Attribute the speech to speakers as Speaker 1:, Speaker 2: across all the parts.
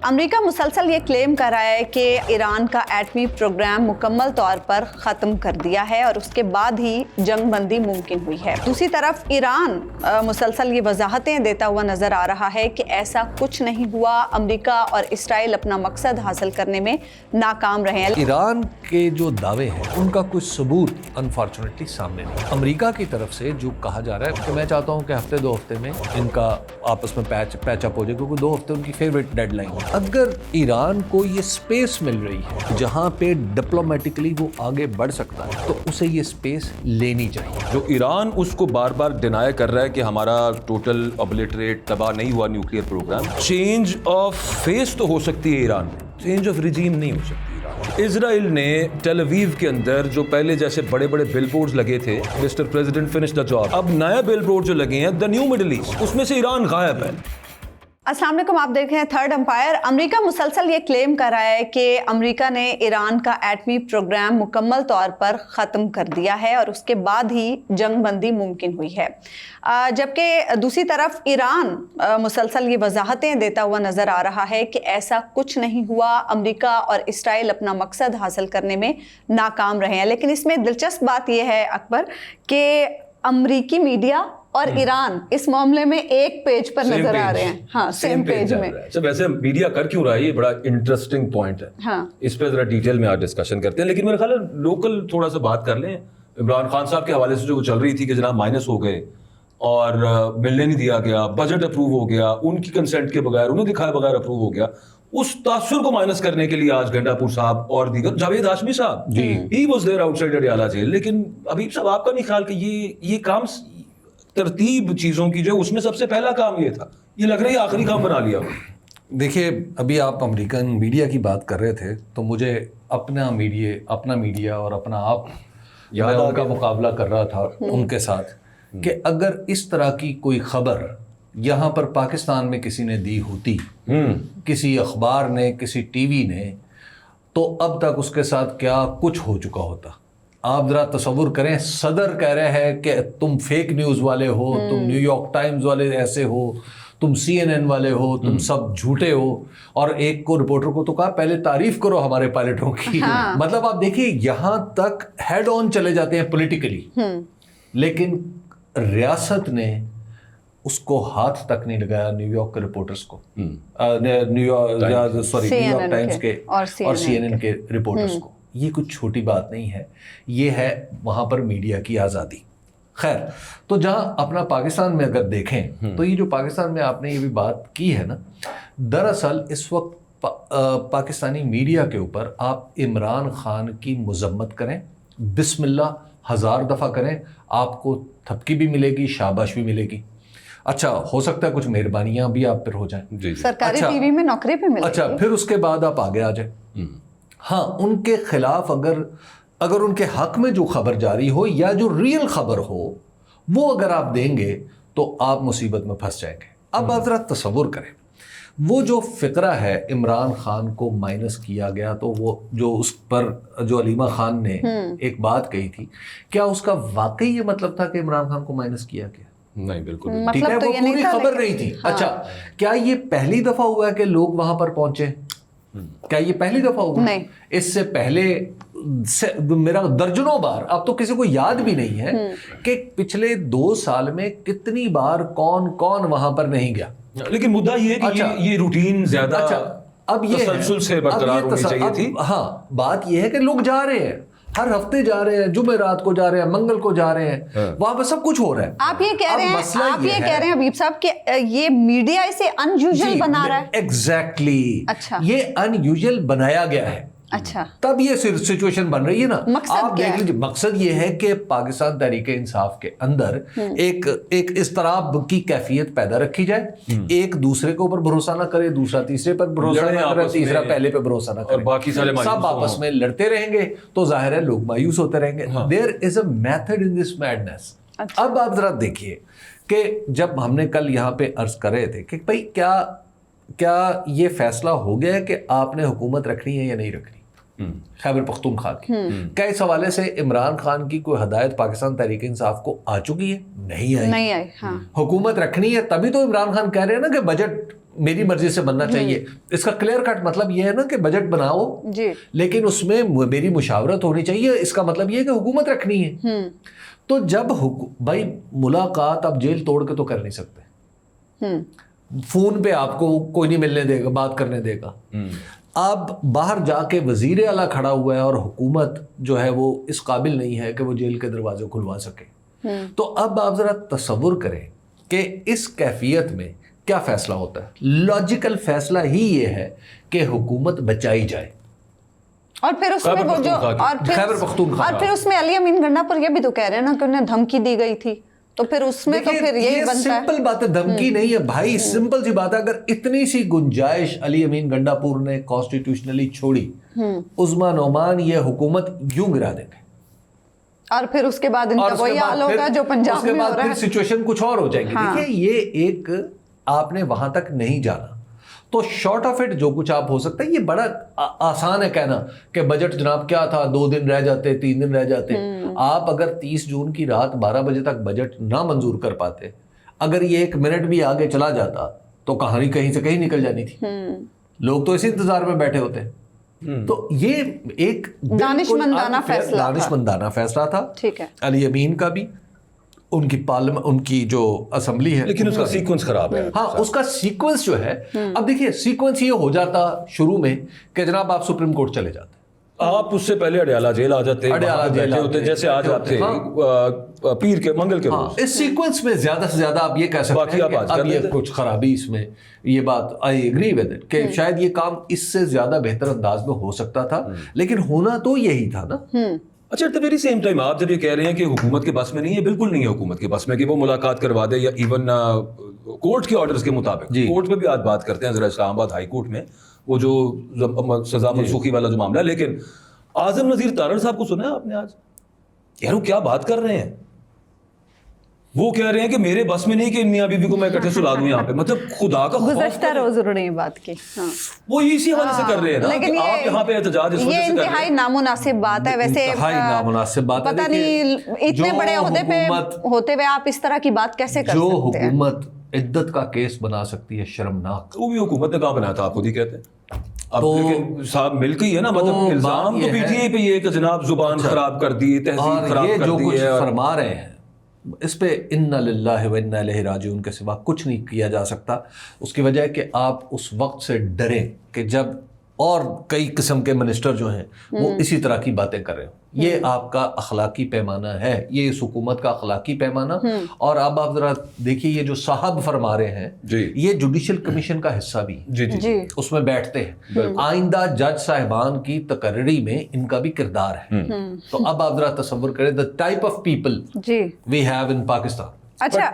Speaker 1: امریکہ مسلسل یہ کلیم کر رہا ہے کہ ایران کا ایٹمی پروگرام مکمل طور پر ختم کر دیا ہے اور اس کے بعد ہی جنگ بندی ممکن ہوئی ہے۔ دوسری طرف ایران مسلسل یہ وضاحتیں دیتا ہوا نظر آ رہا ہے کہ ایسا کچھ نہیں ہوا، امریکہ اور اسرائیل اپنا مقصد حاصل کرنے میں ناکام رہے ہیں۔
Speaker 2: ایران کے جو دعوے ہیں ان کا کوئی ثبوت انفارچونیٹلی سامنے نہیں۔ امریکہ کی طرف سے جو کہا جا رہا ہے کہ میں چاہتا ہوں کہ ہفتے دو ہفتے میں ان کا آپس میں پیچ اپ ہو جائے، کیونکہ 2 ہفتے ان کی فیوریٹ ڈیڈ لائن ہے۔ اگر ایران کو یہ سپیس مل رہی ہے جہاں پہ ڈپلومیٹکلی وہ آگے بڑھ سکتا ہے تو اسے یہ سپیس لینی چاہیے۔
Speaker 3: جو ایران اس کو بار بار ڈینائی کر رہا ہے کہ ہمارا ٹوٹل ابلیٹریٹ تباہ نہیں ہوا nuclear programme, change of face تو ہو سکتی ہے ایران میں، چینج آف ریجیم نہیں ہو سکتی۔ اسرائیل نے ٹیل اویو کے اندر جو پہلے جیسے بڑے بڑے بل بورڈز لگے تھے، mister president finish the job, اب نیا بل بورڈ جو لگے ہیں دا نیو مڈل ایسٹ، اس میں سے ایران غائب ہے۔
Speaker 1: السلام علیکم، آپ دیکھ رہے ہیں تھرڈ امپائر۔ امریکہ مسلسل یہ کلیم کر رہا ہے کہ امریکہ نے ایران کا ایٹمی پروگرام مکمل طور پر ختم کر دیا ہے اور اس کے بعد ہی جنگ بندی ممکن ہوئی ہے، جبکہ دوسری طرف ایران مسلسل یہ وضاحتیں دیتا ہوا نظر آ رہا ہے کہ ایسا کچھ نہیں ہوا، امریکہ اور اسرائیل اپنا مقصد حاصل کرنے میں ناکام رہے ہیں۔ لیکن اس میں دلچسپ بات یہ ہے اکبر کہ امریکی میڈیا اور ایران اس معاملے میں ایک پیج پر نظر آ رہے ہیں، ہاں سیم پیج میں۔
Speaker 3: اچھا، ویسے میڈیا کر کیوں رہا ہے؟ یہ بڑا انٹرسٹنگ پوائنٹ ہے،
Speaker 1: ہاں
Speaker 3: اس پہ ذرا ڈیٹیل میں آج ڈسکشن کرتے ہیں، لیکن میرے خیال ہے لوکل تھوڑا سا بات کر لیں۔ عمران خان صاحب کے حوالے سے جو چل رہی تھی کہ جناب مائنس ہو گئے اور ملنے نہیں دیا گیا، بجٹ اپروو ہو گیا ان کی کنسنٹ کے بغیر، انہیں دکھائے بغیر اپروو ہو گیا، اس تاثر کو مائنس کرنے کے لیے آج گنڈا پور صاحب اور دیگر، Javed Hashmi sahab he was there outside Adiala jail. لیکن ابھی صاحب آپ کا نہیں خیال کہ یہ کام ترتیب چیزوں کی جو اس میں سب سے پہلا کام یہ تھا، یہ لگ رہا ہے آخری کام بنا لیا؟
Speaker 2: دیکھیے، ابھی آپ امریکن میڈیا کی بات کر رہے تھے تو مجھے اپنا میڈیا اور اپنا آپ یاد ان کا مقابلہ کر رہا تھا ان کے ساتھ کہ اگر اس طرح کی کوئی خبر یہاں پر پاکستان میں کسی نے دی ہوتی، کسی اخبار نے، کسی ٹی وی نے، تو اب تک اس کے ساتھ کیا کچھ ہو چکا ہوتا۔ آپ ذرا تصور کریں، صدر کہہ رہے ہیں کہ تم فیک نیوز والے ہو، تم نیو یارک ٹائمز والے ایسے ہو، تم CNN والے ہو، تم سب جھوٹے ہو، اور ایک کو رپورٹر کو تو کہا پہلے تعریف کرو ہمارے پائلٹوں کی۔ مطلب آپ دیکھیے یہاں تک ہیڈ آن چلے جاتے ہیں پولیٹیکلی، لیکن ریاست نے اس کو ہاتھ تک نہیں لگایا نیو یارک کے رپورٹرز کو، نیو یارک ٹائمز کے اور CNN کے رپورٹرز کو۔ یہ کچھ چھوٹی بات نہیں ہے، یہ ہے وہاں پر میڈیا کی آزادی۔ خیر، تو جہاں اپنا پاکستان میں اگر دیکھیں تو یہ جو پاکستان میں آپ نے یہ بھی بات کی ہے نا، دراصل اس وقت پاکستانی میڈیا کے اوپر آپ عمران خان کی مذمت کریں، بسم اللہ 1000 دفعہ کریں، آپ کو تھپکی بھی ملے گی، شاباش بھی ملے گی۔ اچھا، ہو سکتا ہے کچھ مہربانیاں بھی آپ پر ہو جائیں،
Speaker 1: سرکاری ٹی وی میں نوکری پہ ملے گی۔
Speaker 2: اچھا، پھر اس کے بعد آپ آگے آ جائیں۔ ہاں، ان کے خلاف اگر ان کے حق میں جو خبر جاری ہو یا جو ریئل خبر ہو وہ اگر آپ دیں گے تو آپ مصیبت میں پھنس جائیں گے۔ اب آپ ذرا تصور کریں، وہ جو فقرہ ہے عمران خان کو مائنس کیا گیا، تو وہ جو اس پر جو علیمہ خان نے ایک بات کہی تھی، کیا اس کا واقعی یہ مطلب تھا کہ عمران خان کو مائنس کیا گیا؟
Speaker 3: نہیں، بالکل
Speaker 2: ٹھیک ہے، وہ پوری خبر نہیں تھی۔ اچھا، کیا یہ پہلی دفعہ ہوا ہے کہ لوگ وہاں پر پہنچے؟ کیا یہ پہلی دفعہ ہوا؟
Speaker 1: نہیں،
Speaker 2: اس سے پہلے میرا درجنوں بار، اب تو کسی کو یاد بھی نہیں ہے کہ پچھلے 2 سال میں کتنی بار کون وہاں پر نہیں گیا۔
Speaker 3: لیکن مدعا یہ ہے کہ یہ روٹین زیادہ
Speaker 2: اب یہ
Speaker 3: تسلسل سے برقرار ہونی چاہیے تھی۔
Speaker 2: ہاں، بات یہ ہے کہ لوگ جا رہے ہیں، ہر ہفتے جا رہے ہیں، جمعرات کو جا رہے ہیں، منگل کو جا رہے ہیں، وہاں پہ سب کچھ ہو رہا ہے۔
Speaker 1: آپ یہ کہہ رہے ہیں حبیب صاحب کہ یہ میڈیا اسے ان یوزل بنا رہا ہے؟
Speaker 2: ایگزیکٹلی، یہ ان یوزل بنایا گیا ہے۔
Speaker 1: اچھا،
Speaker 2: تب یہ سچویشن بن رہی ہے نا۔ آپ دیکھ لیجیے، مقصد یہ ہے کہ پاکستان تحریک انصاف کے اندر ایک اضطراب کی کیفیت پیدا رکھی جائے، ایک دوسرے کے اوپر بھروسہ نہ کرے، دوسرا تیسرے پر بھروسہ نہ کرے، تیسرا پہلے پہ بھروسہ نہ کرے،
Speaker 3: باقی
Speaker 2: سب آپس میں لڑتے رہیں گے تو ظاہر ہے لوگ مایوس ہوتے رہیں گے۔ There is a method in this madness. اب آپ ذرا دیکھیے کہ جب ہم نے کل یہاں پہ عرض کر رہے تھے کہ بھائی کیا یہ فیصلہ ہو گیا ہے کہ آپ نے حکومت رکھنی ہے یا نہیں رکھنی خیبر پختونخوا کی، کیا اس حوالے سے عمران خان کی کوئی ہدایت پاکستان تحریک انصاف کو آ چکی ہے؟ نہیں آئی۔
Speaker 1: ہاں،
Speaker 2: حکومت رکھنی ہے تبھی تو عمران خان کہہ رہے ہیں نا کہ بجٹ میری مرضی سے بننا چاہیے. اس کا کلیئر کٹ مطلب یہ ہے نا کہ بجٹ بناؤ
Speaker 1: جی
Speaker 2: لیکن اس میں میری مشاورت ہونی چاہیے. اس کا مطلب یہ ہے کہ حکومت رکھنی ہے. تو جب بھائی ملاقات آپ جیل توڑ کے تو کر نہیں سکتے. فون پہ آپ کو کوئی نہیں ملنے دے گا, بات کرنے دے گا. اب باہر جا کے وزیر اعلیٰ کھڑا ہوا ہے اور حکومت جو ہے وہ اس قابل نہیں ہے کہ وہ جیل کے دروازے کھلوا سکے. تو اب آپ ذرا تصور کریں کہ اس کیفیت میں کیا فیصلہ ہوتا ہے. لاجیکل فیصلہ ہی یہ ہے کہ حکومت بچائی جائے.
Speaker 1: اور پھر اس میں وہ جو
Speaker 2: خیبر پختونخوا
Speaker 1: اور پھر اس میں علی امین گنڈا پر یہ بھی تو کہہ رہے ہیں نا کہ انہیں دھمکی دی گئی تھی, تو پھر اس میں تو پھر یہی بنتا ہے.
Speaker 2: سمپل بات ہے, دھمکی نہیں ہے بھائی, سمپل سی بات ہے. اگر اتنی سی گنجائش علی امین گنڈا پور نے کانسٹیٹیوشنلی چھوڑی, عظما نعمان یہ حکومت یوں گرا دیں گے.
Speaker 1: اور پھر اس کے بعد ان کا وہی حال ہوگا جو پنجاب میں ہو رہا ہے.
Speaker 2: پھر سچویشن کچھ اور ہو جائے گی. دیکھیے یہ ایک آپ نے وہاں تک نہیں جانا, تو شارٹ آف اٹ جو کچھ آپ ہو سکتا ہے, یہ بڑا آسان ہے کہنا کہ بجٹ جناب کیا تھا, 2 دن رہ جاتے, 3 دن رہ جاتے. آپ اگر 30 جون کی رات 12 بجے تک بجٹ نہ منظور کر پاتے, اگر یہ 1 منٹ بھی آگے چلا جاتا تو کہانی کہیں سے کہیں نکل جانی تھی. لوگ تو اسی انتظار میں بیٹھے ہوتے ہیں. تو یہ ایک دانشمندانہ فیصلہ تھا علی امین کا بھی, ان کی پارلیمنٹ, ان کی جو اسمبلی ہے,
Speaker 3: لیکن اس کا سیکوینس خراب ہے.
Speaker 2: ہاں اس کا سیکوینس جو ہے, اب دیکھیے سیکوینس یہ ہو جاتا شروع میں کہ جناب آپ سپریم کورٹ چلے جاتے,
Speaker 3: آپ اس سے پہلے اڈیالہ جیل آ جاتے, بیٹھے ہوتے جیسے آج آپ تھے پیر کے منگل کے روز.
Speaker 2: اس سیکوینس میں زیادہ سے زیادہ آپ یہ کہہ سکتے ہیں کہ اب یہ کچھ خرابی اس میں, یہ بات آئی ایگری ود اٹ کہ شاید یہ کام اس سے زیادہ بہتر انداز میں ہو سکتا تھا, لیکن ہونا تو یہی تھا نا.
Speaker 3: اچھا at the very same time آپ جب یہ کہہ رہے ہیں کہ حکومت کے بس میں نہیں ہے, بالکل نہیں ہے حکومت کے بس میں کہ وہ ملاقات کروا دے, یا ایون کورٹ کے آرڈرز کے مطابق. کورٹ میں بھی آج بات کرتے ہیں ذرا, اسلام آباد ہائی کورٹ میں وہ جو سزا منسوخی والا جو معاملہ ہے. لیکن اعظم نذیر تارڑ صاحب کو سنا ہے آپ نے آج, یار وہ کیا بات کر رہے ہیں. وہ کہہ رہے ہیں کہ میرے بس میں نہیں کہ میاں بیوی کو میں اکٹھے سلا دوں یہاں پہ. مطلب خدا کا
Speaker 1: گزشتہ روز انہوں نے یہ بات کی,
Speaker 3: وہ اسی حوالے سے کر رہے ہیں نا,
Speaker 1: لیکن
Speaker 3: آپ یہاں پہ احتجاج اس وجہ سے کر رہے ہیں.
Speaker 1: یہ انتہائی نامناسب بات ہے. ویسے
Speaker 2: انتہائی نامناسب بات ہے,
Speaker 1: پتہ نہیں اتنے بڑے عہدے پہ ہوتے ہوئے آپ اس طرح کی بات کیسے کر
Speaker 2: جو
Speaker 1: سکتے ہیں.
Speaker 2: حکومت عدت کا کیس بنا سکتی ہے, شرمناک.
Speaker 3: وہ بھی حکومت نے کہاں بنایا تھا, آپ خود ہی کہتے ہیں. اب لیکن صاحب مل کے ہی ہے نا, مطلب الزام تو پی ٹی آئی پہ یہ کہ جناب زبان خراب کر دی, تہذیب خراب کر دی ہے.
Speaker 2: جو کچھ فرما رہے ہیں اس پہ انا للہ و انا الیہ راجعون کے سوا کچھ نہیں کیا جا سکتا. اس کی وجہ ہے کہ آپ اس وقت سے ڈریں کہ جب اور کئی قسم کے منسٹر جو ہیں وہ اسی طرح کی باتیں کر رہے ہوں. یہ آپ کا اخلاقی پیمانہ ہے, یہ اس حکومت کا اخلاقی پیمانہ. اور اب آپ ذرا دیکھیے یہ جو صاحب فرما رہے ہیں یہ جوڈیشل کمیشن کا حصہ بھی اس میں بیٹھتے ہیں. آئندہ جج صاحبان کی تقرری میں ان کا بھی کردار ہے. تو اب آپ ذرا تصور کریں the type of people we have in Pakistan.
Speaker 1: اچھا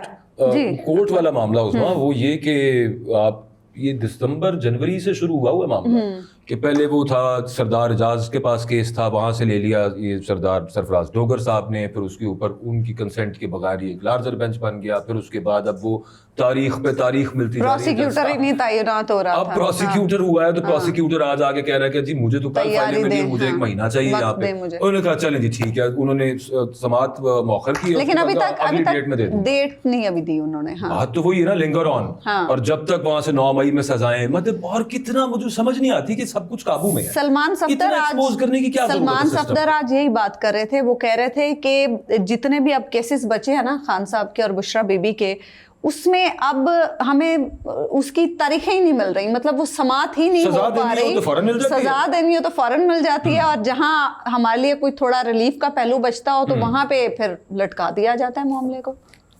Speaker 3: کورٹ والا معاملہ اس میں وہ یہ کہ آپ یہ دسمبر جنوری سے شروع ہوا معاملہ کہ پہلے وہ تھا سردار اعجاز کے پاس کیس تھا, وہاں سے لے لیا یہ سردار سرفراز ڈوگر صاحب نے, پھر اس کے اوپر ان کی کنسنٹ کے بغیر یہ ایک لارجر بینچ بن گیا. پھر اس کے بعد اب وہ تاریخ پہ تاریخ ملتی جا رہی ہے,
Speaker 1: پروسیکیوٹر ہی نہیں تعینات ہو رہا تھا.
Speaker 3: اب پروسیکیوٹر ہوا ہے تو پروسیکیوٹر آج آگے کہہ رہا ہے کہ جی مجھے تو کل فائلنگ کرنی ہے, مجھے 1 مہینہ چاہیے یہاں پہ. انہوں نے کہا چلیں جی ٹھیک ہے, انہوں نے سماعت مؤخر کی,
Speaker 1: لیکن ابھی تک
Speaker 3: ڈیٹ
Speaker 1: نہیں ابھی دی انہوں نے.
Speaker 3: بات تو وہی ہے نا, لنگر آن. اور جب تک وہاں سے 9 مئی میں سزائیں, مطلب اور کتنا مجھے سمجھ نہیں آتی کہ سب کچھ قابو میں ہے.
Speaker 1: سلمان صفدر آج یہی بات کر رہے تھے, وہ کہہ رہے تھے کہ جتنے بھی اب کیسز بچے ہیں نا خان صاحب کے اور بشرا بی بی کے, اس میں اب ہمیں اس کی تاریخیں ہی نہیں مل رہی, مطلب وہ سماعت ہی نہیں ہو پا رہی. سزا دینی ہو تو فوراً مل جاتی ہے, اور جہاں ہمارے لیے کوئی تھوڑا ریلیف کا پہلو بچتا ہو تو وہاں پہ پھر لٹکا دیا جاتا ہے معاملے کو.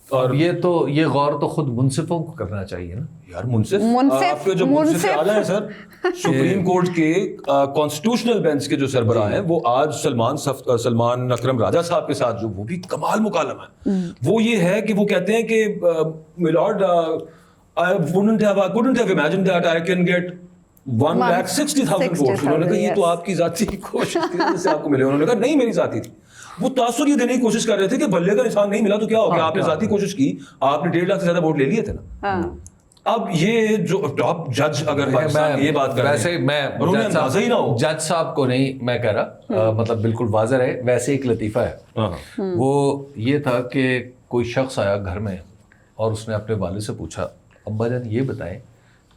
Speaker 2: اور یہ غور تو خود منصفوں کو کرنا چاہیے نا
Speaker 3: یار. منصف جو منصف اعلیٰ ہیں سر سپریم کورٹ کے کانسٹیٹیوشنل بینچ کے جو سربراہ ہیں, وہ آج سلمان اکرم راجہ صاحب کے ساتھ جو وہ بھی کمال مکالمہ ہے, وہ یہ ہے کہ وہ کہتے ہیں کہ mallard I couldn't have imagined that I can get 1,60,000 votes. انہوں نے کہا یہ تو آپ کی ذاتی کوشش کی وجہ سے آپ کو ملے. انہوں نے کہا نہیں میری ذاتی تھی. وہ تاثر یہ دینے کی کوشش کر رہے تھے کہ بلے کا نشان نہیں ملا تو کیا ہو گیا, آپ نے ذاتی کوشش کی, آپ نے 1.5 لاکھ سے زیادہ ووٹ لے لیے تھے نا. اب یہ جو ٹاپ جج اگر پاکستان یہ بات کر رہے ہیں, ویسے میں
Speaker 2: جج صاحب کو نہیں میں کہہ رہا, مطلب بالکل واضح ہے. ویسے ایک لطیفہ ہے, وہ یہ تھا کہ کوئی شخص آیا گھر میں اور اس نے اپنے والد سے پوچھا ابا جان یہ بتائیں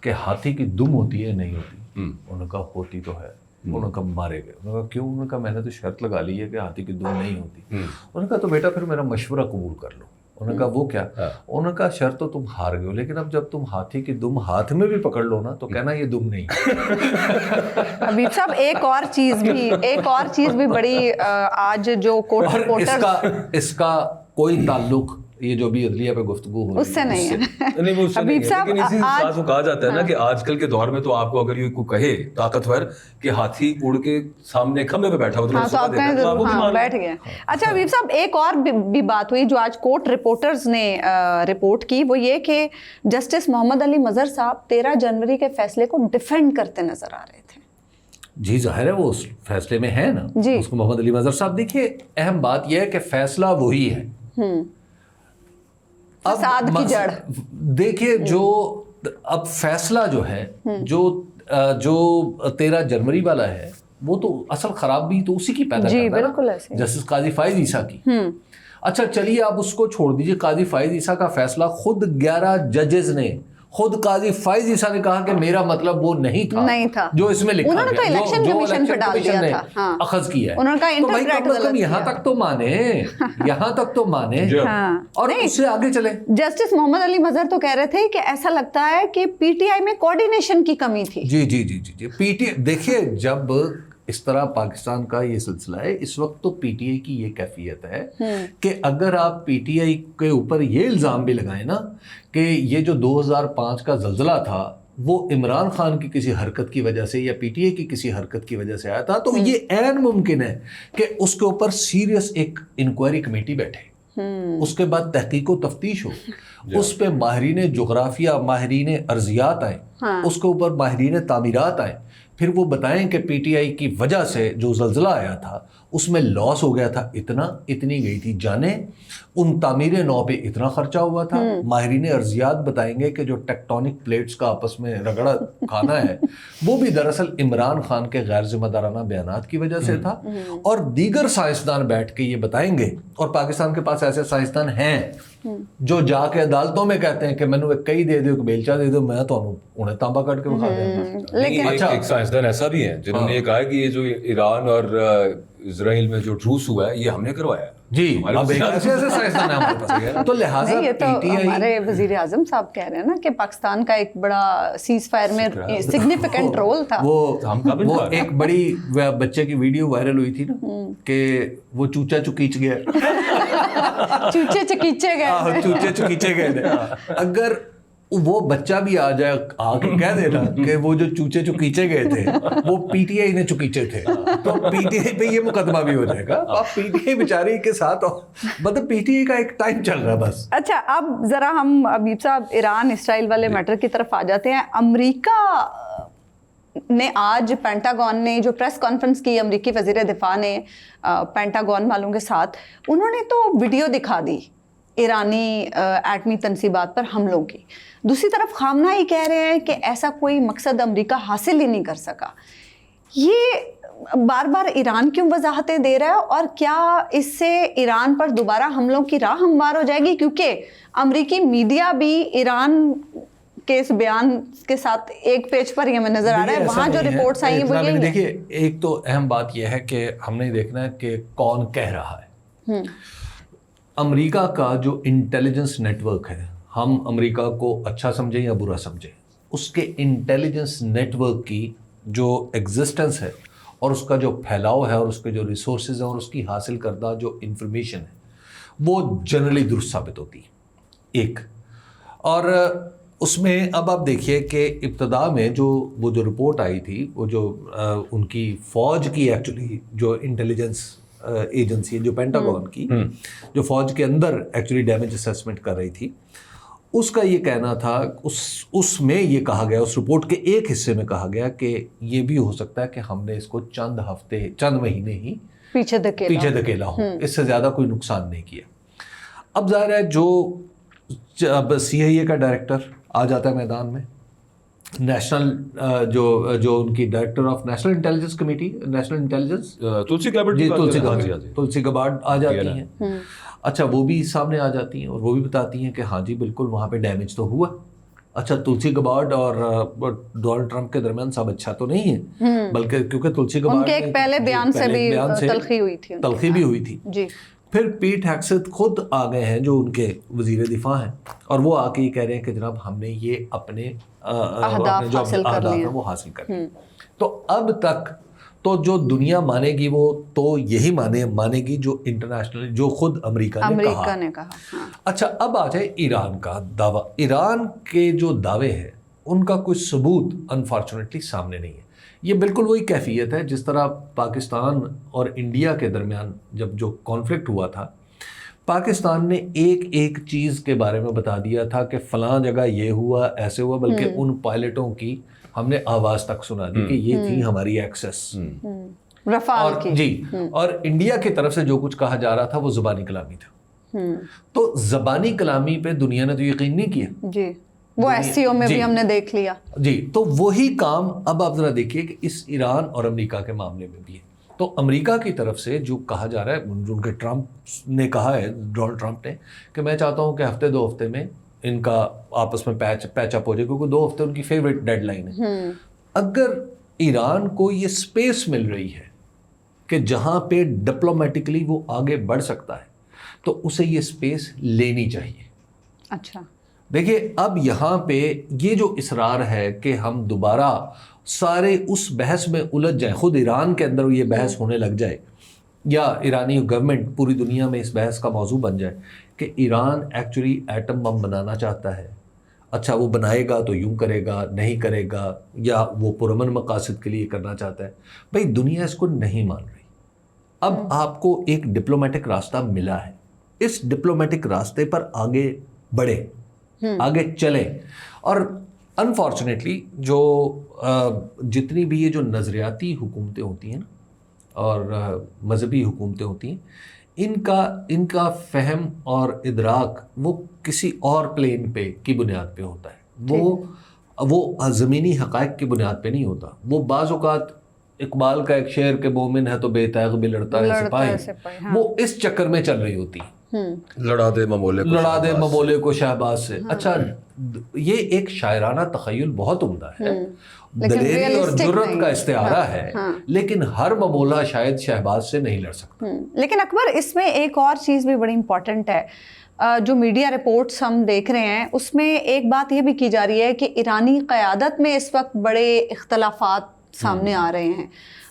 Speaker 2: کہ ہاتھی کی دم ہوتی ہے نہیں ہوتی. انہوں نے کہا ہوتی تو ہے. انہوں نے کہا مارے گئے. انہوں نے کہا کیوں؟ انہوں نے کہا میں نے تو شرط لگا لی ہے کہ ہاتھی کی دم نہیں ہوتی. انہوں نے کہا تو بیٹا پھر میرا مشورہ قبول کر لو. انہوں نے کہا وہ کیا؟ انہوں نے کہا شرط تو تم ہار گئے ہو، لیکن اب جب تم ہاتھی کی دم ہاتھ میں بھی پکڑ لو نا تو کہنا یہ دم نہیں.
Speaker 1: حبیب صاحب ایک اور چیز بھی بڑی آج جو کورٹ رپورٹر،
Speaker 2: اس کا کوئی تعلق یہ جو بھی عدلیہ پہ گفتگو ہو
Speaker 1: اس سے نہیں ہے.
Speaker 3: نہیں وہ اس سے نہیں ہے، لیکن اسی ساتھ وہ کہا جاتا ہے نا کہ آج کل کے دور میں تو آپ کو اگر یہ کوئی کہے طاقتور کہ ہاتھی اڑ کے سامنے کھمبے پہ بیٹھا ہو
Speaker 1: تو آپ کہیں ضرور بیٹھ گئے. اچھا حبیب صاحب ایک اور بھی بات ہوئی جو آج کورٹ رپورٹرز نے رپورٹ کی، وہ یہ کہ جسٹس محمد علی مظہر صاحب 13 جنوری کے فیصلے کو ڈیفینڈ کرتے نظر آ رہے تھے.
Speaker 2: جی ظاہر ہے وہ اس فیصلے میں ہے نا اس کو محمد علی مظہر صاحب. دیکھیے اہم بات یہ ہے کہ فیصلہ وہی ہے.
Speaker 1: فساد کی جڑ
Speaker 2: دیکھیے جو اب فیصلہ جو ہے جو 13 جنوری والا ہے وہ تو اصل خرابی تو اسی کی پیدا کرتا ہے.
Speaker 1: بالکل ایسے
Speaker 2: جسٹس قاضی فائز عیسیٰ کی. اچھا چلیے آپ اس کو چھوڑ دیجیے. قاضی فائز عیسیٰ کا فیصلہ خود 11 ججز نے، خود قاضی فائز عیسیٰ نے کہا کہ میرا مطلب وہ نہیں تھا جو اس میں لکھا
Speaker 1: انہوں نے تو الیکشن کمیشن پہ ڈال دیا تھا،
Speaker 2: اخذ کیا ہے.
Speaker 1: انہوں نے کہا
Speaker 2: تو بھائی
Speaker 1: انٹرپریٹ
Speaker 2: کم از کم یہاں تک تو مانے اور اس سے آگے چلے.
Speaker 1: جسٹس محمد علی مظہر تو کہہ رہے تھے کہ ایسا لگتا ہے کہ پی ٹی آئی میں کوارڈینیشن کی کمی تھی.
Speaker 2: جی پی ٹی آئی دیکھیے جب اس طرح پاکستان کا یہ سلسلہ ہے اس وقت تو پی ٹی آئی کی یہ کیفیت ہے کہ اگر آپ پی ٹی آئی کے اوپر یہ الزام بھی لگائیں نا کہ یہ جو 2005 کا زلزلہ تھا وہ عمران خان کی کسی حرکت کی وجہ سے یا پی ٹی آئی کی کسی حرکت کی وجہ سے آیا تھا، تو یہ عین ممکن ہے کہ اس کے اوپر سیریس ایک انکوائری کمیٹی بیٹھے، اس کے بعد تحقیق و تفتیش ہو، اس پہ ماہرین جغرافیہ، ماہرین ارضیات آئیں، اس کے اوپر ماہرین تعمیرات آئیں، پھر وہ بتائیں کہ پی ٹی آئی کی وجہ سے جو زلزلہ آیا تھا اس میں لاس ہو گیا تھا اتنی گئی تھی جانیں، ان تعمیر نو پہ اتنا خرچہ ہوا تھا. ماہرین ارضیات بتائیں گے کہ جو ٹیکٹونک پلیٹس کا آپس میں رگڑا کھانا ہے وہ بھی دراصل عمران خان کے غیر ذمہ دارانہ بیانات کی وجہ سے تھا. اور دیگر سائنسدان بیٹھ کے یہ بتائیں گے، اور پاکستان کے پاس ایسے سائنسدان ہیں جو جا کے عدالتوں میں کہتے ہیں کہ میں نے ایک کئی دے دو، ایک بیلچہ دے دو، میں تو انہیں تانبا کاٹ کے بکھا دیں.
Speaker 3: لیکن ایک سائنسدان ایسا بھی ہے جنہوں نے یہ کہا کہ یہ جو ایران اور اسرائیل میں جو ٹروس ہوا ہے یہ ہم نے کروایا.
Speaker 2: جی اب ایسے سائنسدان ہیں ہمارے پاس. تو لہٰذا
Speaker 1: یہ تو ہمارے وزیر اعظم صاحب کہہ رہے ہیں نا کہ پاکستان کا ایک بڑا سیز فائر میں سگنیفیکنٹ رول تھا.
Speaker 2: وہ ایک بڑی بچے کی ویڈیو وائرل ہوئی تھی نا کہ وہ چوچا چکیچ گیا،
Speaker 1: چوچے
Speaker 2: چکیچے گئے تھے. اگر وہ بچہ بھی آ جائے آ کے کہہ دیتا کہ وہ جو چوچے چکیچے گئے تھے وہ پی ٹی آئی نے چکیچے تھے، تو پی ٹی آئی پہ یہ مقدمہ بھی ہو جائے گا. آپ پی ٹی آئی بیچاری کے ساتھ مطلب پی ٹی آئی کا ایک ٹائم چل رہا ہے بس.
Speaker 1: اچھا اب ذرا ہم حبیب صاحب ایران اسرائیل والے میٹر کی طرف آ جاتے ہیں. امریکہ نے آج پینٹاگون نے جو پریس کانفرنس کی امریکی وزیر دفاع نے پینٹاگون والوں کے ساتھ، انہوں نے تو ویڈیو دکھا دی ایرانی ایٹمی تنصیبات پر حملوں کی. دوسری طرف خامنہ ہی کہہ رہے ہیں کہ ایسا کوئی مقصد امریکہ حاصل ہی نہیں کر سکا. یہ بار بار ایران کیوں وضاحتیں دے رہا ہے، اور کیا اس سے ایران پر دوبارہ حملوں کی راہ ہموار ہو جائے گی؟ کیونکہ امریکی میڈیا بھی ایران کے اس بیان کے ساتھ ایک پیج پر یہ نظر آ رہا ہے، وہاں جو رپورٹس آئی ہیں وہ یہی ہیں.
Speaker 2: دیکھیے ایک تو اہم بات یہ ہے کہ ہم نے دیکھنا ہے کہ کون کہہ رہا ہے. امریکہ کا جو انٹیلیجنس نیٹ ورک ہے، ہم امریکہ کو اچھا سمجھیں یا برا سمجھیں، اس کے انٹیلیجنس نیٹ ورک کی جو ایگزسٹنس ہے اور اس کا جو پھیلاؤ ہے اور اس کے جو ریسورسز ہیں اور اس کی حاصل کردہ جو انفارمیشن ہے وہ جنرلی درست ثابت ہوتی ہے. ایک اور اس میں اب آپ دیکھیے کہ ابتدا میں وہ جو رپورٹ آئی تھی، وہ جو ان کی فوج کی ایکچولی جو انٹیلیجنس ایجنسی جو پینٹاگون کی جو فوج کے اندر ایکچولی ڈیمیج اسیسمنٹ کر رہی تھی، اس کا یہ کہنا تھا، اس میں یہ کہا گیا، اس رپورٹ کے ایک حصے میں کہا گیا کہ یہ بھی ہو سکتا ہے کہ ہم نے اس کو چند مہینے ہی پیچھے دھکیلا ہو، اس سے زیادہ کوئی نقصان نہیں کیا. اب ظاہر ہے اب سی آئی اے کا ڈائریکٹر آ جاتا ہے میدان میں، نیشنل جو ان کی director of national intelligence committee, national intelligence Tulsi Gabbard آ جاتی ہیں. اچھا وہ بھی سامنے آ جاتی ہیں اور وہ بھی بتاتی ہیں کہ ہاں جی بالکل وہاں پہ ڈیمیج تو ہوا. اچھا تلسی گبارڈ اور ڈونلڈ ٹرمپ کے درمیان سب اچھا تو نہیں ہے، بلکہ کیونکہ تلسی گبارڈ
Speaker 1: ان کے ایک پہلے بیان سے بھی تلخی ہوئی تھی،
Speaker 2: تلخی بھی ہوئی تھی
Speaker 1: جی.
Speaker 2: پھر پیٹ ہیگسیت خود آ گئے ہیں جو ان کے وزیر دفاع ہیں، اور وہ آ کے یہ کہہ رہے ہیں کہ جناب ہم نے یہ اپنے جو اہداف ہیں وہ حاصل کر لیے. تو اب تک تو جو دنیا مانے گی وہ تو یہی مانے گی جو انٹرنیشنل، جو خود امریکہ نے کہا. اچھا اب آ جائے ایران کا دعویٰ. ایران کے جو دعوے ہیں ان کا کوئی ثبوت انفارچونیٹلی سامنے نہیں ہے. یہ بالکل وہی کیفیت ہے جس طرح پاکستان اور انڈیا کے درمیان جب جو کانفلکٹ ہوا تھا، پاکستان نے ایک چیز کے بارے میں بتا دیا تھا کہ فلاں جگہ یہ ہوا، ایسے ہوا، بلکہ ان پائلٹوں کی ہم نے آواز تک سنا دی کہ یہ تھی ہماری ایکسس
Speaker 1: رفال کی.
Speaker 2: جی، اور انڈیا کی طرف سے جو کچھ کہا جا رہا تھا وہ زبانی کلامی تھا. تو زبانی کلامی پہ دنیا نے تو یقین نہیں کیا.
Speaker 1: جی، وہ SCO میں بھی ہم نے دیکھ لیا. جی،
Speaker 2: تو وہی کام اب آپ ذرا دیکھیے کہ اس ایران اور امریکہ کے معاملے میں بھی ہے. تو امریکہ کی طرف سے جو کہا جا رہا ہے، ان کے ٹرمپ نے کہا ہے، ڈونلڈ ٹرمپ نے، کہ میں چاہتا ہوں کہ ہفتے 2 ہفتے میں ان کا آپس میں پیچ اپ ہو جائے، کیونکہ 2 ہفتے ان کی فیوریٹ ڈیڈ لائن ہے. اگر ایران کو یہ سپیس مل رہی ہے کہ جہاں پہ ڈپلومیٹکلی وہ آگے بڑھ سکتا ہے تو اسے یہ سپیس لینی چاہیے.
Speaker 1: اچھا
Speaker 2: دیکھیے اب یہاں پہ یہ جو اصرار ہے کہ ہم دوبارہ سارے اس بحث میں الجھ جائیں، خود ایران کے اندر یہ بحث ہونے لگ جائے، یا ایرانی گورنمنٹ پوری دنیا میں اس بحث کا موضوع بن جائے کہ ایران ایکچولی ایٹم بم بنانا چاہتا ہے. اچھا وہ بنائے گا تو یوں کرے گا، نہیں کرے گا، یا وہ پرامن مقاصد کے لیے کرنا چاہتا ہے. بھائی دنیا اس کو نہیں مان رہی. اب آپ کو ایک ڈپلومیٹک راستہ ملا ہے، اس ڈپلومیٹک راستے پر آگے بڑھے، آگے چلیں. اور انفارچونیٹلی جو جتنی بھی یہ جو نظریاتی حکومتیں ہوتی ہیں اور مذہبی حکومتیں ہوتی ہیں، ان کا فہم اور ادراک وہ کسی اور پلین پہ کی بنیاد پہ ہوتا ہے. وہ زمینی حقائق کی بنیاد پہ نہیں ہوتا. وہ بعض اوقات اقبال کا ایک شعر کہ مومن ہے تو بے تیغ بھی لڑتا ہے سپاہی، وہ اس چکر میں چل رہی ہوتی ہے.
Speaker 3: لڑا دے
Speaker 2: ممولے کو شہباز سے. اچھا یہ ایک شاعرانہ تخیل بہت عمدہ ہے، دلیری اور جرت کا استعارہ ہے، لیکن ہر ممولہ شاید شہباز سے نہیں لڑ سکتا.
Speaker 1: لیکن اکبر اس میں ایک اور چیز بھی بڑی امپورٹنٹ ہے. جو میڈیا رپورٹس ہم دیکھ رہے ہیں اس میں ایک بات یہ بھی کی جا رہی ہے کہ ایرانی قیادت میں اس وقت بڑے اختلافات سامنے آ رہے ہیں.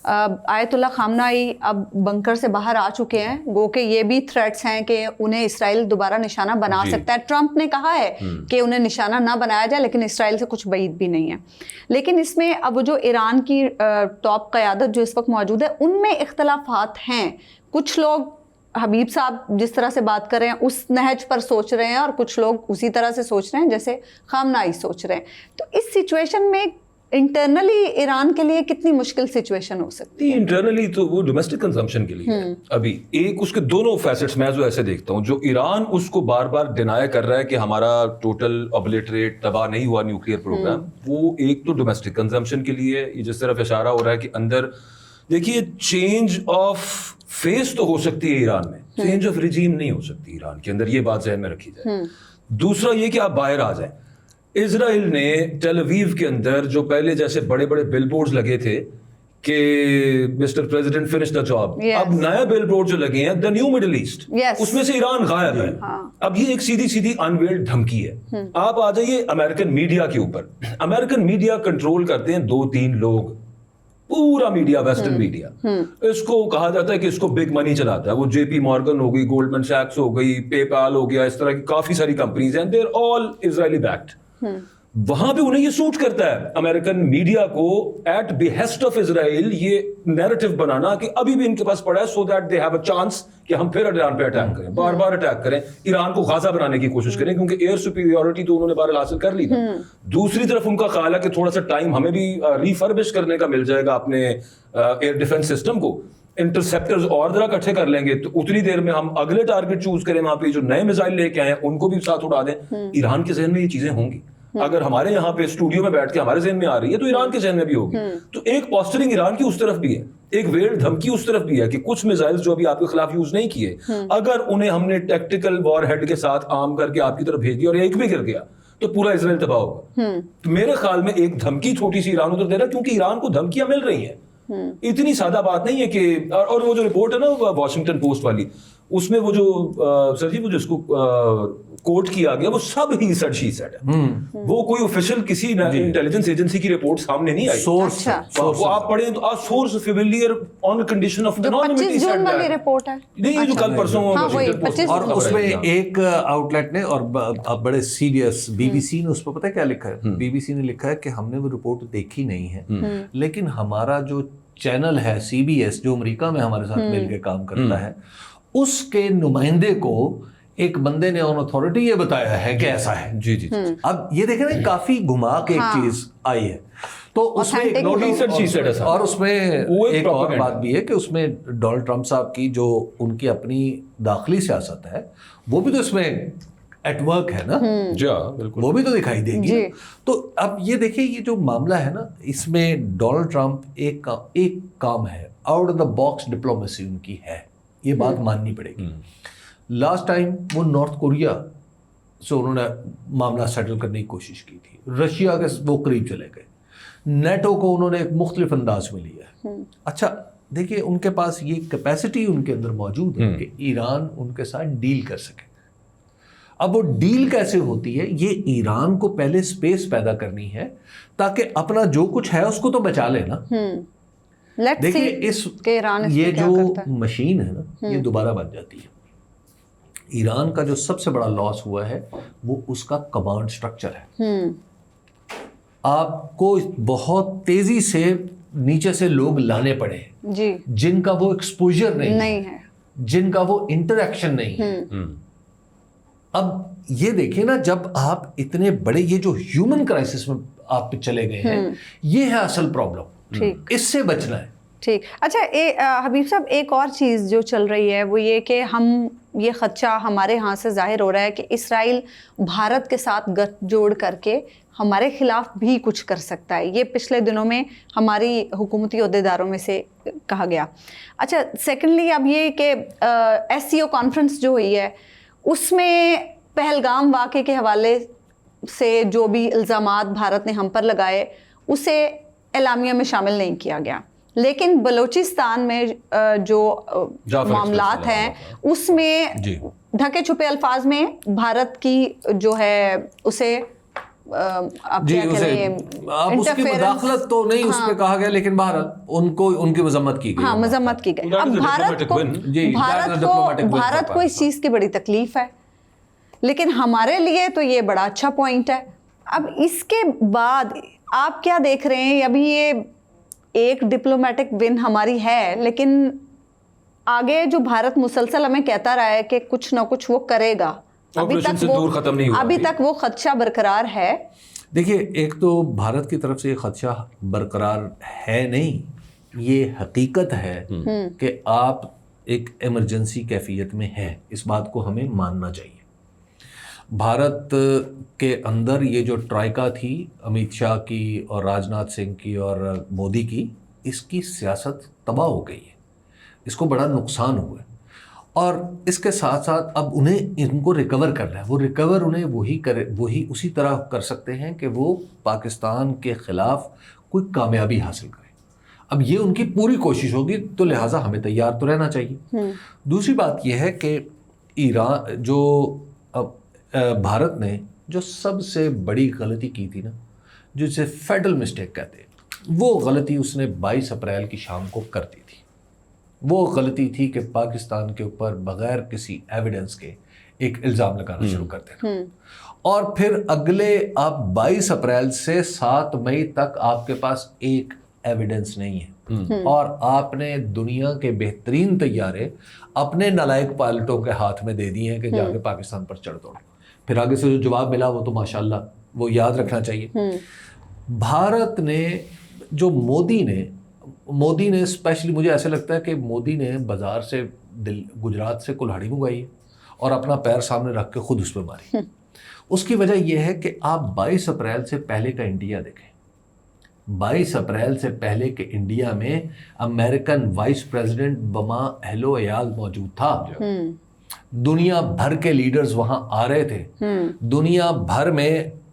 Speaker 1: آیت اللہ خامنائی اب بنکر سے باہر آ چکے ہیں، گو کہ یہ بھی تھریٹس ہیں کہ انہیں اسرائیل دوبارہ نشانہ بنا سکتا ہے. ٹرمپ نے کہا ہے کہ انہیں نشانہ نہ بنایا جائے، لیکن اسرائیل سے کچھ بعید بھی نہیں ہے. لیکن اس میں اب جو ایران کی ٹاپ قیادت جو اس وقت موجود ہے ان میں اختلافات ہیں. کچھ لوگ حبیب صاحب جس طرح سے بات کر رہے ہیں اس نہج پر سوچ رہے ہیں، اور کچھ لوگ اسی طرح سے سوچ رہے ہیں جیسے خامنائی سوچ رہے ہیں. تو اس سچویشن میں انٹرنلی ایران کے لیے کتنی مشکل سچویشن ہو سکتی ہے؟
Speaker 3: انٹرنلی تو وہ ڈومیسٹک کنزمپشن کے لیے ابھی ایک اس کے دونوں فیسٹس میں جو ایسے دیکھتا ہوں، جو ایران اس کو بار بار ڈینائی کر رہا ہے کہ ہمارا ٹوٹل ابلیٹریٹ تباہ نہیں ہوا نیوکلیئر پروگرام، وہ ایک تو ڈومیسٹک کنزمپشن کے لیے یہ جس طرف اشارہ ہو رہا ہے کہ اندر دیکھیے چینج آف فیس تو ہو سکتی ہے ایران میں، چینج آف ریجیم نہیں ہو سکتی ایران کے اندر، یہ بات ذہن میں رکھی جائے. دوسرا یہ کہ آپ باہر آ جائیں. اسرائیل نے ٹیل اویو کے اندر جو پہلے جیسے بڑے بڑے بل بورڈز لگے تھے کہ mister president finish the job, اب نیا بل بورڈ جو لگے ہیں دا نیو مڈل ایسٹ، اس میں سے ایران غائب ہے. اب یہ ایک سیدھی انویلڈ دھمکی ہے. آپ آ جائیے امریکن میڈیا کے اوپر. امریکن میڈیا کنٹرول کرتے ہیں 2-3 لوگ، پورا میڈیا ویسٹرن میڈیا. اس کو کہا جاتا ہے کہ اس کو بگ منی چلاتا ہے. وہ جے پی مارگن ہو گئی، گولڈمن سیکس ہو گئی، پے پال ہو گیا، اس طرح کی کافی ساری کمپنیز ہیں، they are all Israeli baked. وہاں پہ انہیں یہ سوٹ کرتا ہے امریکن میڈیا کو ایٹ بیہسٹ آف اسرائیل یہ نیریٹو بنانا کہ ابھی بھی ان کے پاس پڑا ہے so that they have a chance کہ ہم پھر ایران پہ اٹیک کریں، بار بار اٹیک کریں، ایران کو غازہ بنانے کی کوشش کریں، کیونکہ ایئر سپیریورٹی تو انہوں نے بہرحال حاصل کر لی. دوسری طرف ان کا خیال ہے کہ تھوڑا سا ٹائم ہمیں بھی ریفربش کرنے کا مل جائے گا اپنے ایئر ڈیفنس سسٹم کو، انٹرسیپٹرز اور ذرا اکٹھے کر لیں گے تو اتنی دیر میں ہم اگلے ٹارگٹ چوز کریں، وہاں پہ جو نئے میزائل لے کے آئے ہیں ان کو بھی ساتھ اڑا دیں. ایران کے ذہن میں یہ چیزیں ہوں گی. اگر ہمارے یہاں پہ اسٹوڈیو میں بیٹھ کے ہمارے ذہن میں آ رہی ہے تو ایران کے ذہن میں بھی ہوگی. تو ایک پوسچرنگ ایران کی اس طرف بھی ہے، ایک ویلڈ دھمکی اس طرف بھی ہے کہ کچھ میزائلز جو ابھی آپ کے خلاف یوز نہیں کیے، اگر انہیں ہم نے ٹیکٹیکل وار ہیڈ کے ساتھ عام کر کے آپ کی طرف بھیج دیا اور ایک بھی گر گیا تو پورا اسرائیل تباہ ہوگا. تو میرے خیال میں ایک دھمکی چھوٹی سی ایران ادھر دے رہا، کیونکہ ایران کو دھمکیاں مل رہی ہیں. اتنی سادہ بات نہیں ہے کہ اور وہ جو رپورٹ ہے نا واشنگٹن پوسٹ والی، اس میں وہ جو سر جی وہ جو اس کو کوٹ کیا گیا وہ سب ہی سیڈ شی سیڈ ہے. وہ کوئی آفیشیل کسی انٹیلیجنس ایجنسی کی رپورٹ سامنے نہیں آئی.
Speaker 2: سورس
Speaker 3: وہ آپ پڑھیں تو source familiar on condition of anonymity said
Speaker 1: والی رپورٹ ہے
Speaker 3: نہیں جو کل پرسوں
Speaker 2: اور اس میں ایک آؤٹ لیٹ نے اور بڑے سیریس بی بی سی نے اس پہ پتہ کیا لکھا ہے؟ بی بی سی نے لکھا ہے کہ ہم نے وہ رپورٹ دیکھی نہیں ہے، لیکن ہمارا جو چینل ہے سی بی ایس جو امریکہ میں ہمارے ساتھ مل کے کام کرتا ہے، اس کے نمائندے کو ایک بندے نے آن اتھارٹی یہ بتایا ہے کہ ایسا ہے.
Speaker 3: جی جی.
Speaker 2: اب یہ دیکھیں نا کافی گھما کے ایک چیز آئی ہے، تو اس میں اور اس میں ایک اور بات بھی ہے کہ اس میں ڈونلڈ ٹرمپ صاحب کی جو ان کی اپنی داخلی سیاست ہے وہ بھی تو اس میں ایٹ ورک ہے نا.
Speaker 3: جی بالکل،
Speaker 2: وہ بھی تو دکھائی دے گی. تو اب یہ دیکھیں یہ جو معاملہ ہے نا، اس میں ڈونلڈ ٹرمپ ایک کام ہے، out of the box diplomacy ان کی ہے، یہ بات ماننی پڑے گی. لاسٹ ٹائم وہ نارتھ کوریا سے انہوں نے معاملہ سیٹل کرنے کی کوشش کی تھی، رشیا کے وہ قریب چلے گئے، نیٹو کو انہوں نے ایک مختلف انداز میں لیا ہے. اچھا دیکھیے ان کے پاس یہ کیپیسٹی ان کے اندر موجود ہے کہ ایران ان کے ساتھ ڈیل کر سکے. اب وہ ڈیل کیسے ہوتی ہے؟ یہ ایران کو پہلے سپیس پیدا کرنی ہے تاکہ اپنا جو کچھ ہے اس کو تو بچا لے نا. دیکھیے یہ جو مشین ہے نا یہ دوبارہ بن جاتی ہے. ایران کا جو سب سے بڑا لاس ہوا ہے وہ اس کا کمانڈ سٹرکچر ہے. آپ کو بہت تیزی سے نیچے سے لوگ لانے پڑے جن کا وہ ایکسپوجر نہیں ہے، جن کا وہ انٹریکشن نہیں ہے. اب یہ دیکھیں نا جب آپ اتنے بڑے یہ جو ہیومن کرائسس میں آپ پہ چلے گئے ہیں، یہ ہے اصل پرابلم، اس سے بچنا ہے.
Speaker 1: ٹھیک. اچھا حبیب صاحب ایک اور چیز جو چل رہی ہے وہ یہ کہ ہم یہ خدشہ ہمارے ہاں سے ظاہر ہو رہا ہے کہ اسرائیل بھارت کے ساتھ گٹھ جوڑ کر کے ہمارے خلاف بھی کچھ کر سکتا ہے. یہ پچھلے دنوں میں ہماری حکومتی عہدیداروں میں سے کہا گیا. اچھا سیکنڈلی اب یہ کہ ایس سی او کانفرنس جو ہوئی ہے اس میں پہلگام واقعے کے حوالے سے جو بھی الزامات بھارت نے ہم پر لگائے اسے اعلامیہ میں شامل نہیں کیا گیا، لیکن بلوچستان میں جو معاملات ہیں اس میں ڈھکے چھپے الفاظ میں بھارت کی جو ہے اسے
Speaker 2: اس کی مداخلت تو نہیں اس پہ کہا گیا، لیکن بہرحال ان کو ان کی مذمت کی گئی.
Speaker 1: ہاں مذمت کی گئی. اب بھارت کو اس چیز کی بڑی تکلیف ہے، لیکن ہمارے لیے تو یہ بڑا اچھا پوائنٹ ہے. اب اس کے بعد آپ کیا دیکھ رہے ہیں؟ ابھی یہ ایک ڈپلومیٹک ون ہماری ہے، لیکن آگے جو بھارت مسلسل ہمیں کہتا رہا ہے کہ کچھ نہ کچھ وہ کرے گا، ابھی تک وہ خدشہ برقرار ہے.
Speaker 2: دیکھیے ایک تو بھارت کی طرف سے یہ خدشہ برقرار ہے نہیں، یہ حقیقت ہے کہ آپ ایک ایمرجنسی کیفیت میں ہیں. اس بات کو ہمیں ماننا چاہیے. بھارت کے اندر یہ جو ٹرائیکا تھی امیت شاہ کی اور راج ناتھ سنگھ کی اور مودی کی، اس کی سیاست تباہ ہو گئی ہے، اس کو بڑا نقصان ہوا ہے. اور اس کے ساتھ ساتھ اب انہیں ان کو ریکور کرنا ہے. وہ ریکور انہیں وہی اسی طرح کر سکتے ہیں کہ وہ پاکستان کے خلاف کوئی کامیابی حاصل کریں. اب یہ ان کی پوری کوشش ہوگی، تو لہٰذا ہمیں تیار تو رہنا چاہیے. دوسری بات یہ ہے کہ ایران جو بھارت نے جو سب سے بڑی غلطی کی تھی نا، جسے فیٹل مسٹیک کہتے ہیں، وہ غلطی اس نے 22 اپریل کی شام کو کر دی تھی. وہ غلطی تھی کہ پاکستان کے اوپر بغیر کسی ایویڈنس کے ایک الزام لگانا شروع کر دینا. اور پھر اگلے آپ 22 اپریل سے 7 مئی تک آپ کے پاس ایک ایویڈنس نہیں ہے، اور آپ نے دنیا کے بہترین طیارے اپنے نالائق پائلٹوں کے ہاتھ میں دے دی ہیں کہ جا کے پاکستان پر چڑھ دوڑ. پھر آگے سے جو جواب ملا وہ تو ماشاءاللہ وہ یاد رکھنا چاہیے. بھارت نے جو مودی نے اسپیشلی مجھے ایسے لگتا ہے کہ مودی نے بازار سے گجرات سے کلہاڑی منگوائی ہے اور اپنا پیر سامنے رکھ کے خود اس پہ ماری. اس کی وجہ یہ ہے کہ آپ 22 اپریل سے پہلے کا انڈیا دیکھیں. 22 اپریل سے پہلے کے انڈیا میں امریکن وائس پریزیڈنٹ بما اہل و عیال موجود تھا. دنیا بھر کے لیڈرز وہاں آ رہے تھے. دنیا بھر میں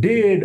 Speaker 2: 1.5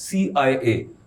Speaker 3: CIA।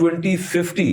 Speaker 3: 2050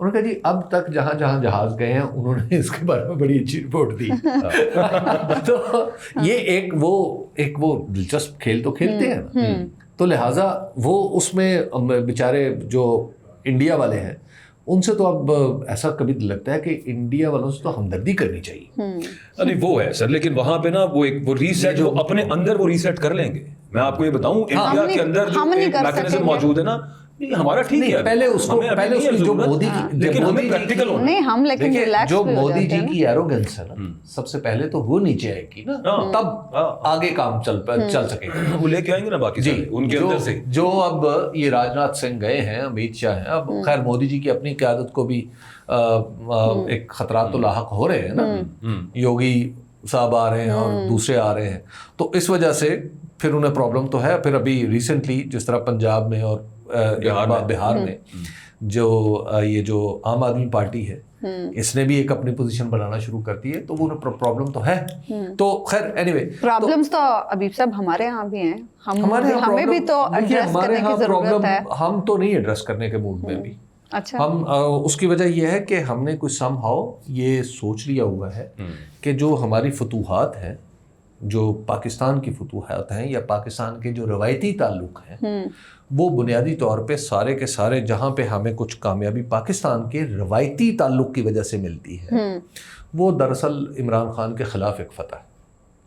Speaker 2: انہوں نے کہا جی اب تک جہاں جہاں جہاز گئے ہیں انہوں نے اس کے بارے میں بڑی اچھی رپورٹ دی. تو یہ ایک وہ دلچسپ کھیل تو کھیلتے ہیں نا, تو لہٰذا وہ اس میں بیچارے جو انڈیا والے ہیں ان سے تو اب ایسا کبھی لگتا ہے کہ انڈیا والوں سے تو ہمدردی کرنی چاہیے.
Speaker 3: ارے وہ ہے سر, لیکن وہاں پہ نا وہ ریسیٹ جو اپنے اندر وہ ریسیٹ کر لیں گے. میں آپ کو یہ بتاؤں انڈیا کے اندر جو ایک میکینزم موجود ہے نا, ہمارا ٹھیک ہے,
Speaker 2: پہلے اس کو جو مودی کی,
Speaker 3: لیکن ہمیں پریکٹیکل ہونا
Speaker 1: نہیں, ہم لیکن ریلیکس
Speaker 2: جو مودی جی کی ایروگنس ہے نا, سب سے پہلے تو وہ نیچے آئے گی نا, تب آگے کام چل سکے گا.
Speaker 3: وہ لے کے آئیں گے نا باقی
Speaker 2: جی
Speaker 3: ان کے اندر سے.
Speaker 2: جو اب یہ راج ناتھ سنگھ گئے ہیں, امیت شاہ ہیں, اب خیر مودی جی کی اپنی قیادت کو بھی ایک خطرات تو لاحق ہو رہے ہیں نا, یوگی صاحب آ رہے ہیں اور دوسرے آ رہے ہیں, تو اس وجہ سے پھر انہیں پرابلم تو ہے. پھر ابھی ریسنٹلی جس طرح پنجاب میں اور بہار میں جو یہ جو عام آدمی پارٹی ہے اس نے بھی ایک اپنی پوزیشن بنانا شروع کر دی ہے, تو وہ پرابلم تو ہے. تو خیر اینی وے
Speaker 1: پرابلمس تو ابھی سب ہمارے ہاں بھی ہیں, ہمیں بھی تو ایڈریس کرنے کی ضرورت ہے.
Speaker 2: ہم تو نہیں ایڈریس کرنے کے موڈ میں بھی.
Speaker 1: اچھا,
Speaker 2: ہم اس کی وجہ یہ ہے کہ ہم نے کچھ سم ہاؤ یہ سوچ لیا ہوا ہے کہ جو ہماری فتوحات ہیں, جو پاکستان کی فتوحات ہیں یا پاکستان کے جو روایتی تعلق ہیں, وہ بنیادی طور پہ سارے کے سارے جہاں پہ ہمیں کچھ کامیابی پاکستان کے روایتی تعلق کی وجہ سے ملتی ہے, وہ دراصل عمران خان کے خلاف ایک فتح ہے.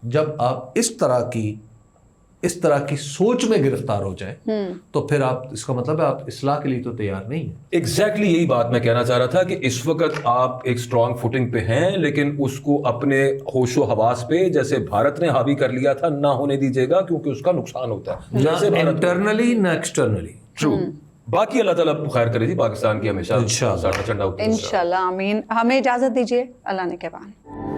Speaker 2: جب آپ اس طرح کی سوچ میں گرفتار ہو جائیں تو پھر آپ, اس کا مطلب ہے آپ اصلاح کے لیے تو تیار نہیں ہیں.
Speaker 3: ایگزیکٹلی یہی بات میں کہنا چاہ رہا تھا کہ اس وقت آپ ایک اسٹرانگ فوٹنگ پہ ہیں, لیکن اس کو اپنے ہوش و حواس پہ جیسے بھارت نے حاوی کر لیا تھا نہ ہونے دیجیے گا, کیونکہ اس کا نقصان ہوتا ہے
Speaker 2: نہ انٹرنلی نہ ایکسٹرنلی.
Speaker 3: ٹرو. باقی اللہ تعالیٰ خیر کرے جی پاکستان کی ہمیشہ
Speaker 2: انشاءاللہ
Speaker 3: چنڈا.
Speaker 1: انشاءاللہ, آمین. ہمیں اجازت دیجیے, اللہ نے کے بعد.